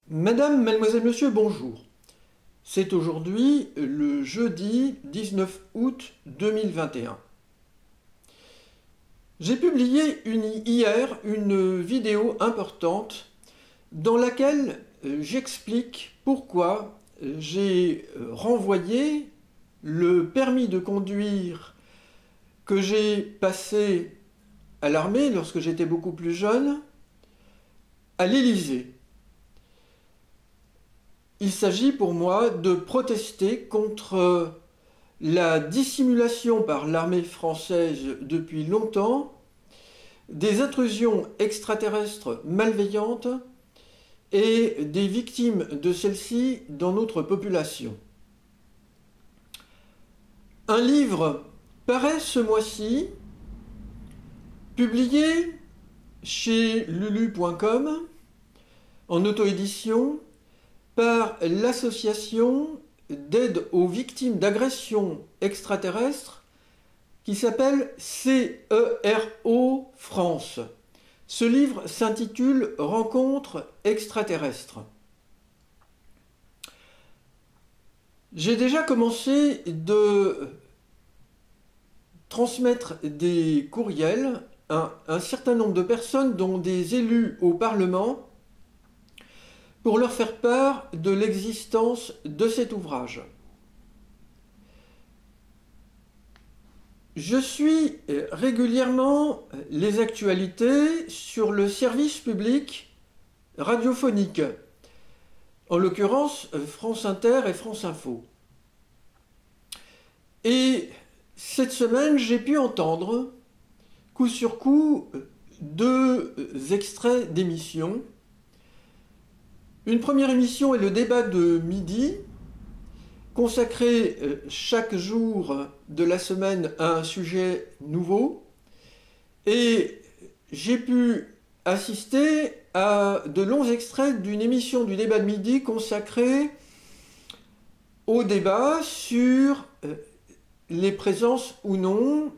Madame, mademoiselle, monsieur, bonjour. C'est aujourd'hui le jeudi 19 août 2021. J'ai publié hier une vidéo importante dans laquelle j'explique pourquoi j'ai renvoyé le permis de conduire que j'ai passé à l'armée lorsque j'étais beaucoup plus jeune à l'Élysée. Il s'agit pour moi de protester contre la dissimulation par l'armée française depuis longtemps des intrusions extraterrestres malveillantes et des victimes de celles-ci dans notre population. Un livre paraît ce mois-ci, publié chez lulu.com en auto-édition par l'association d'aide aux victimes d'agressions extraterrestres qui s'appelle CERO France. Ce livre s'intitule Rencontres extraterrestres. J'ai déjà commencé de transmettre des courriels à un certain nombre de personnes, dont des élus au Parlement, pour leur faire part de l'existence de cet ouvrage. Je suis régulièrement les actualités sur le service public radiophonique, en l'occurrence France Inter et France Info. Et cette semaine, j'ai pu entendre, coup sur coup, deux extraits d'émissions. Une première émission est le débat de midi, consacré chaque jour de la semaine à un sujet nouveau. Et j'ai pu assister à de longs extraits d'une émission du débat de midi consacrée au débat sur les présences ou non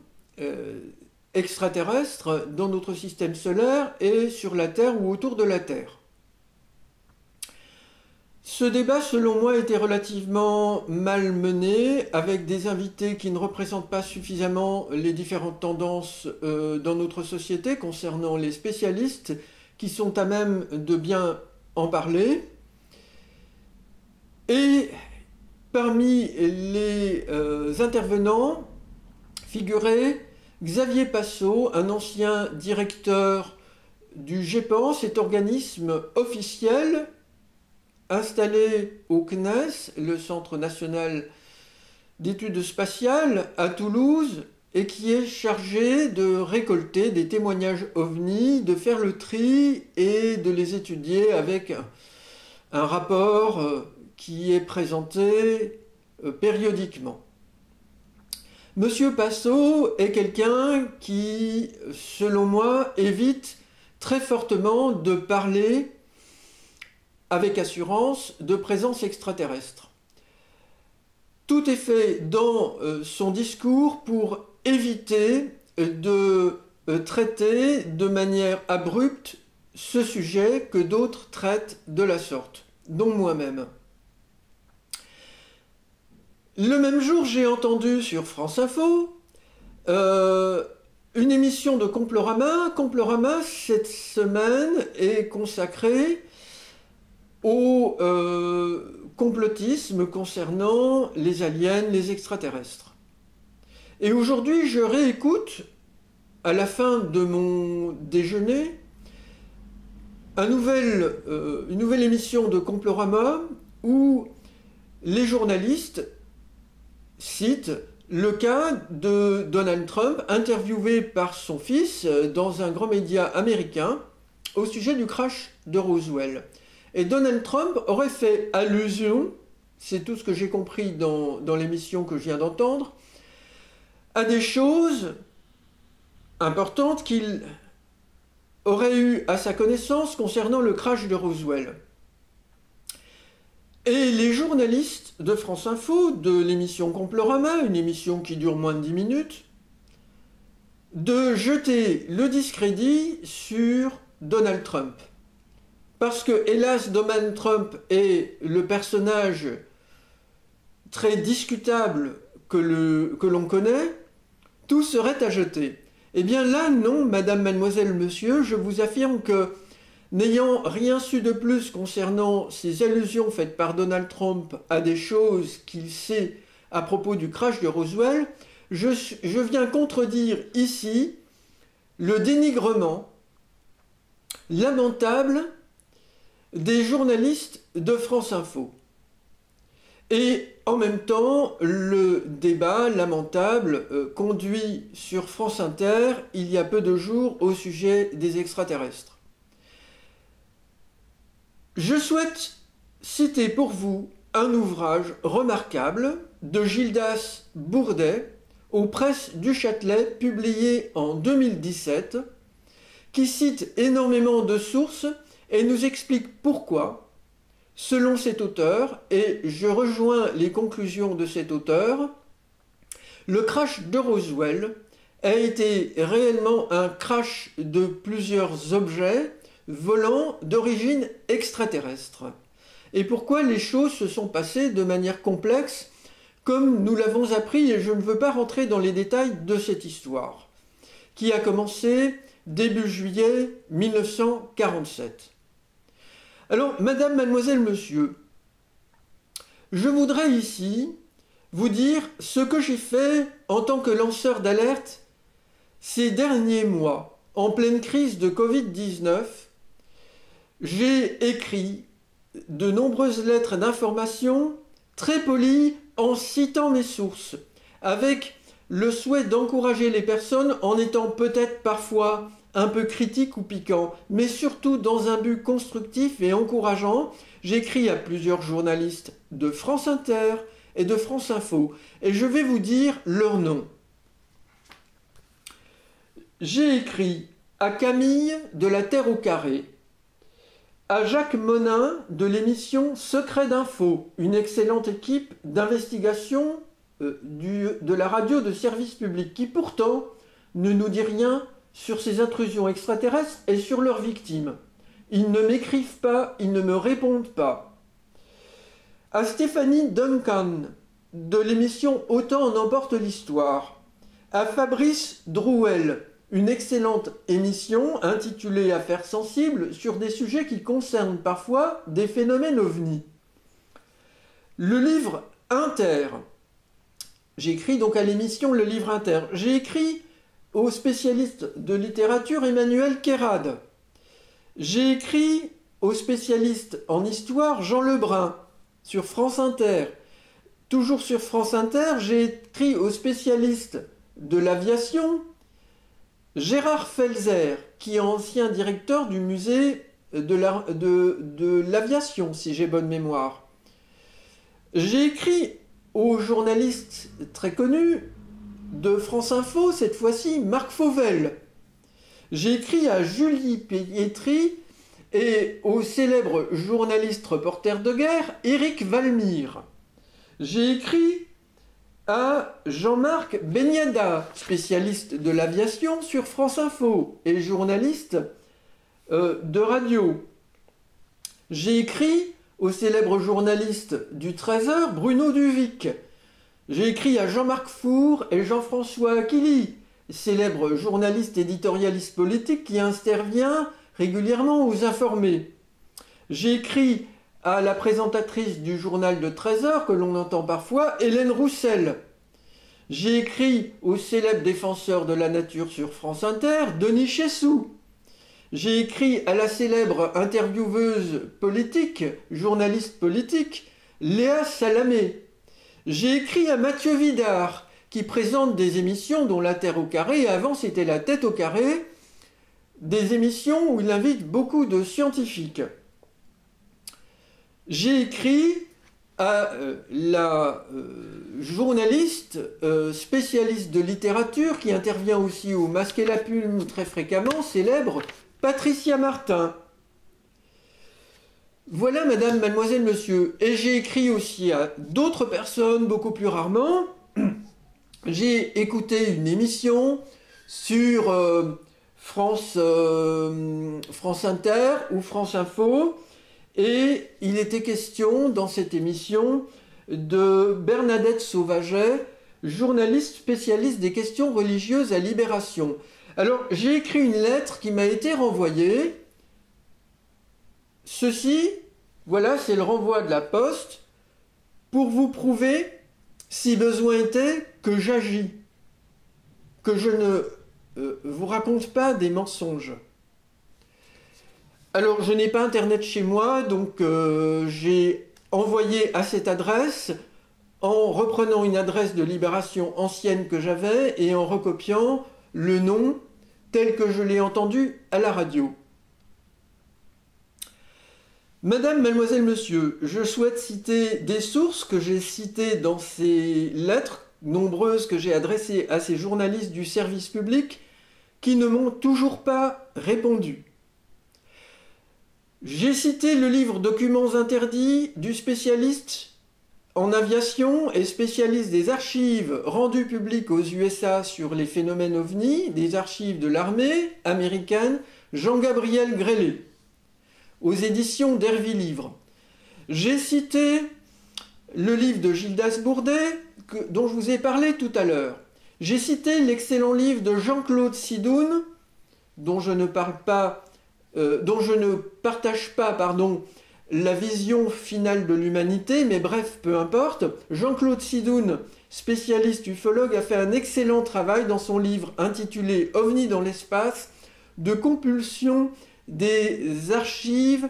extraterrestres dans notre système solaire et sur la Terre ou autour de la Terre. Ce débat, selon moi, était relativement mal mené, avec des invités qui ne représentent pas suffisamment les différentes tendances dans notre société concernant les spécialistes qui sont à même de bien en parler. Et parmi les intervenants figurait Xavier Passot, un ancien directeur du GEPAN, cet organisme officiel installé au CNES, le Centre national d'études spatiales, à Toulouse, et qui est chargé de récolter des témoignages OVNI, de faire le tri et de les étudier avec un rapport qui est présenté périodiquement. Monsieur Passot est quelqu'un qui, selon moi, évite très fortement de parler avec assurance de présence extraterrestre. Tout est fait dans son discours pour éviter de traiter de manière abrupte ce sujet que d'autres traitent de la sorte, dont moi-même. Le même jour, j'ai entendu sur France Info une émission de Complorama. Complorama, cette semaine, est consacrée au complotisme concernant les aliens, les extraterrestres. Et aujourd'hui, je réécoute, à la fin de mon déjeuner, une nouvelle émission de Complorama où les journalistes citent le cas de Donald Trump, interviewé par son fils dans un grand média américain au sujet du crash de Roswell. Et Donald Trump aurait fait allusion, c'est tout ce que j'ai compris dans l'émission que je viens d'entendre, à des choses importantes qu'il aurait eu à sa connaissance concernant le crash de Roswell. Et les journalistes de France Info, de l'émission Complorama, une émission qui dure moins de 10 minutes, de jeter le discrédit sur Donald Trump. parce que, hélas, Donald Trump est le personnage très discutable que l'on connaît, tout serait à jeter. Eh bien là, non, madame, mademoiselle, monsieur, je vous affirme que, n'ayant rien su de plus concernant ces allusions faites par Donald Trump à des choses qu'il sait à propos du crash de Roswell, je viens contredire ici le dénigrement lamentable des journalistes de France Info. Et en même temps, le débat lamentable conduit sur France Inter il y a peu de jours au sujet des extraterrestres. Je souhaite citer pour vous un ouvrage remarquable de Gildas Bourdet aux Presses du Châtelet, publié en 2017, qui cite énormément de sources et nous explique pourquoi, selon cet auteur, et je rejoins les conclusions de cet auteur, le crash de Roswell a été réellement un crash de plusieurs objets volants d'origine extraterrestre. Et pourquoi les choses se sont passées de manière complexe, comme nous l'avons appris, et je ne veux pas rentrer dans les détails de cette histoire, qui a commencé début juillet 1947. Alors, madame, mademoiselle, monsieur, je voudrais ici vous dire ce que j'ai fait en tant que lanceur d'alerte ces derniers mois, en pleine crise de Covid-19. J'ai écrit de nombreuses lettres d'information très polies en citant mes sources, avec le souhait d'encourager les personnes en étant peut-être parfois un peu critique ou piquant, mais surtout dans un but constructif et encourageant. J'écris à plusieurs journalistes de France Inter et de France Info, et je vais vous dire leurs noms. J'ai écrit à Camille de la Terre au Carré, à Jacques Monin de l'émission Secret d'Info, une excellente équipe d'investigation de la radio de service public, qui pourtant ne nous dit rien sur ces intrusions extraterrestres et sur leurs victimes. Ils ne m'écrivent pas, ils ne me répondent pas. À Stéphanie Duncan de l'émission Autant en emporte l'histoire, à Fabrice Drouel, une excellente émission intitulée Affaires sensibles sur des sujets qui concernent parfois des phénomènes ovnis. Le livre Inter. J'ai écrit donc à l'émission Le Livre Inter. J'ai écrit au spécialiste de littérature Emmanuel Kérad. J'ai écrit au spécialiste en histoire Jean Lebrun sur France Inter. Toujours sur France Inter, j'ai écrit au spécialiste de l'aviation Gérard Felzer, qui est ancien directeur du musée de l'aviation, si j'ai bonne mémoire. J'ai écrit au journaliste très connu de France Info, cette fois-ci Marc Fauvel. J'ai écrit à Julie Pietri et au célèbre journaliste reporter de guerre Éric Valmire. J'ai écrit à Jean-Marc Benyada, spécialiste de l'aviation sur France Info et journaliste de radio. J'ai écrit au célèbre journaliste du 13h Bruno Duvic. J'ai écrit à Jean-Marc Four et Jean-François Aquili, célèbre journaliste éditorialiste politique qui intervient régulièrement aux Informés. J'ai écrit à la présentatrice du journal de 13h que l'on entend parfois, Hélène Roussel. J'ai écrit au célèbre défenseur de la nature sur France Inter, Denis Chessou. J'ai écrit à la célèbre intervieweuse politique, journaliste politique, Léa Salamé. J'ai écrit à Mathieu Vidard, qui présente des émissions dont La Terre au Carré, et avant c'était La Tête au Carré, des émissions où il invite beaucoup de scientifiques. J'ai écrit à la journaliste spécialiste de littérature qui intervient aussi au Masque et la Plume très fréquemment, célèbre Patricia Martin. Voilà, madame, mademoiselle, monsieur. Et j'ai écrit aussi à d'autres personnes, beaucoup plus rarement. J'ai écouté une émission sur France Inter ou France Info. Et il était question dans cette émission de Bernadette Sauvaget, journaliste spécialiste des questions religieuses à Libération. Alors, j'ai écrit une lettre qui m'a été renvoyée. Ceci, voilà, c'est le renvoi de la Poste pour vous prouver, si besoin était, que j'agis, que je ne vous raconte pas des mensonges. Alors, je n'ai pas Internet chez moi, donc j'ai envoyé à cette adresse en reprenant une adresse de Libération ancienne que j'avais et en recopiant le nom tel que je l'ai entendu à la radio. Madame, mademoiselle, monsieur, je souhaite citer des sources que j'ai citées dans ces lettres nombreuses que j'ai adressées à ces journalistes du service public qui ne m'ont toujours pas répondu. J'ai cité le livre Documents interdits du spécialiste en aviation et spécialiste des archives rendues publiques aux USA sur les phénomènes ovnis, des archives de l'armée américaine, Jean-Gabriel Grélé, aux éditions d'Hervy Livre. J'ai cité le livre de Gildas Bourdet, dont je vous ai parlé tout à l'heure. J'ai cité l'excellent livre de Jean-Claude Sidoun, dont je ne partage pas, la vision finale de l'humanité, mais bref, peu importe. Jean-Claude Sidoun, spécialiste ufologue, a fait un excellent travail dans son livre intitulé « OVNI dans l'espace » de compulsion des archives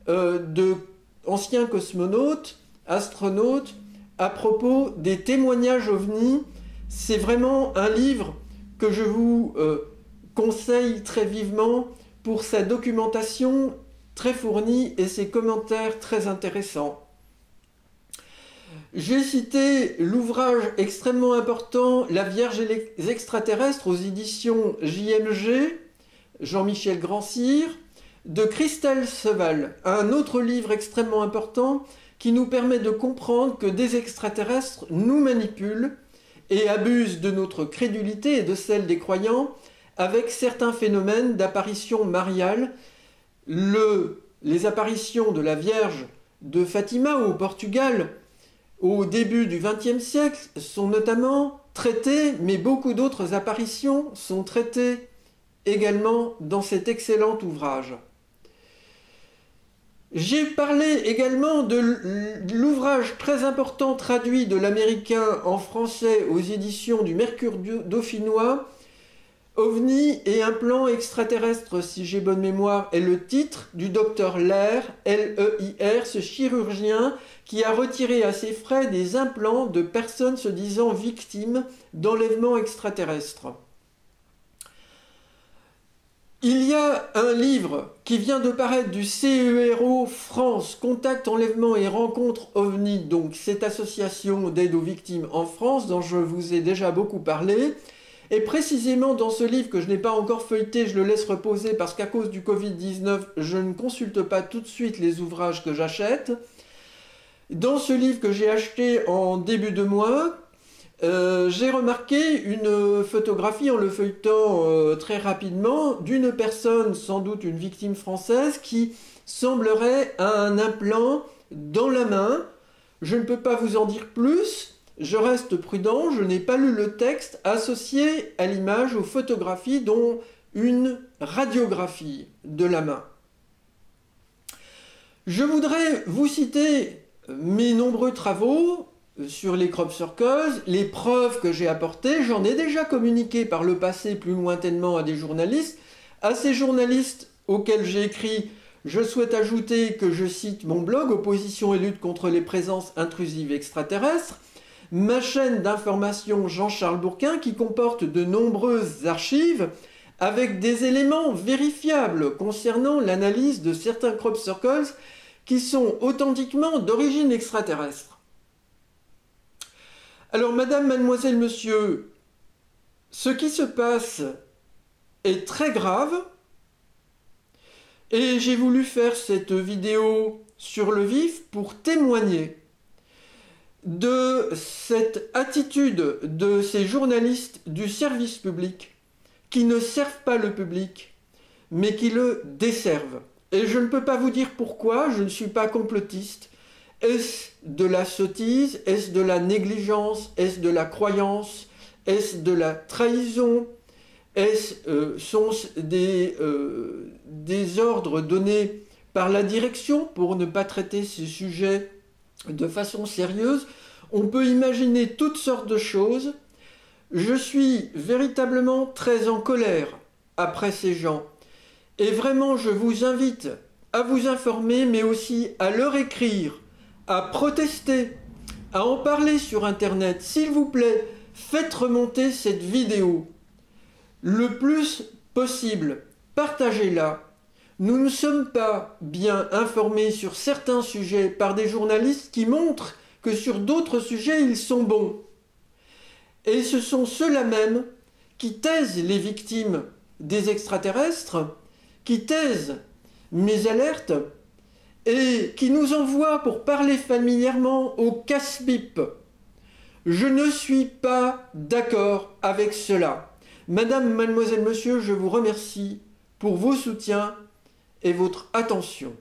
d'anciens cosmonautes, astronautes, à propos des témoignages ovnis. C'est vraiment un livre que je vous conseille très vivement pour sa documentation très fournie et ses commentaires très intéressants. J'ai cité l'ouvrage extrêmement important « La Vierge et les extraterrestres » aux éditions JMG, Jean-Michel Grandcir, de Christelle Seval, un autre livre extrêmement important qui nous permet de comprendre que des extraterrestres nous manipulent et abusent de notre crédulité et de celle des croyants avec certains phénomènes d'apparition mariale. Les apparitions de la Vierge de Fatima au Portugal au début du XXe siècle sont notamment traitées, mais beaucoup d'autres apparitions sont traitées également dans cet excellent ouvrage. J'ai parlé également de l'ouvrage très important traduit de l'américain en français aux éditions du Mercure dauphinois, OVNI et un plan extraterrestre, si j'ai bonne mémoire, est le titre du docteur Leir, L-E-I-R, ce chirurgien qui a retiré à ses frais des implants de personnes se disant victimes d'enlèvements extraterrestres. Il y a un livre qui vient de paraître du CERO France, Contact, Enlèvement et Rencontres OVNI, donc cette association d'aide aux victimes en France dont je vous ai déjà beaucoup parlé. Et précisément dans ce livre que je n'ai pas encore feuilleté, je le laisse reposer parce qu'à cause du Covid-19, je ne consulte pas tout de suite les ouvrages que j'achète. Dans ce livre que j'ai acheté en début de mois, j'ai remarqué une photographie en le feuilletant très rapidement d'une personne, sans doute une victime française, qui semblerait à un implant dans la main. Je ne peux pas vous en dire plus. Je reste prudent, je n'ai pas lu le texte associé à l'image, aux photographies, dont une radiographie de la main. Je voudrais vous citer mes nombreux travaux sur les crop circles, les preuves que j'ai apportées. J'en ai déjà communiqué par le passé plus lointainement à des journalistes. À ces journalistes auxquels j'ai écrit, je souhaite ajouter que je cite mon blog « Opposition et lutte contre les présences intrusives extraterrestres », ma chaîne d'information Jean-Charles Bourquin qui comporte de nombreuses archives avec des éléments vérifiables concernant l'analyse de certains crop circles qui sont authentiquement d'origine extraterrestre. Alors, madame, mademoiselle, monsieur, ce qui se passe est très grave et j'ai voulu faire cette vidéo sur le vif pour témoigner de cette attitude de ces journalistes du service public qui ne servent pas le public, mais qui le desservent. Et je ne peux pas vous dire pourquoi, je ne suis pas complotiste. Est-ce de la sottise? Est-ce de la négligence? Est-ce de la croyance? Est-ce de la trahison? Sont-ce des ordres donnés par la direction pour ne pas traiter ces sujets de façon sérieuse? On peut imaginer toutes sortes de choses. Je suis véritablement très en colère après ces gens. Et vraiment, je vous invite à vous informer, mais aussi à leur écrire, à protester, à en parler sur Internet. S'il vous plaît, faites remonter cette vidéo le plus possible. Partagez-la. Nous ne sommes pas bien informés sur certains sujets par des journalistes qui montrent que sur d'autres sujets, ils sont bons. Et ce sont ceux-là même qui taisent les victimes des extraterrestres, qui taisent mes alertes et qui nous envoient, pour parler familièrement, au casse-pipe. Je ne suis pas d'accord avec cela. Madame, mademoiselle, monsieur, je vous remercie pour vos soutiens et votre attention.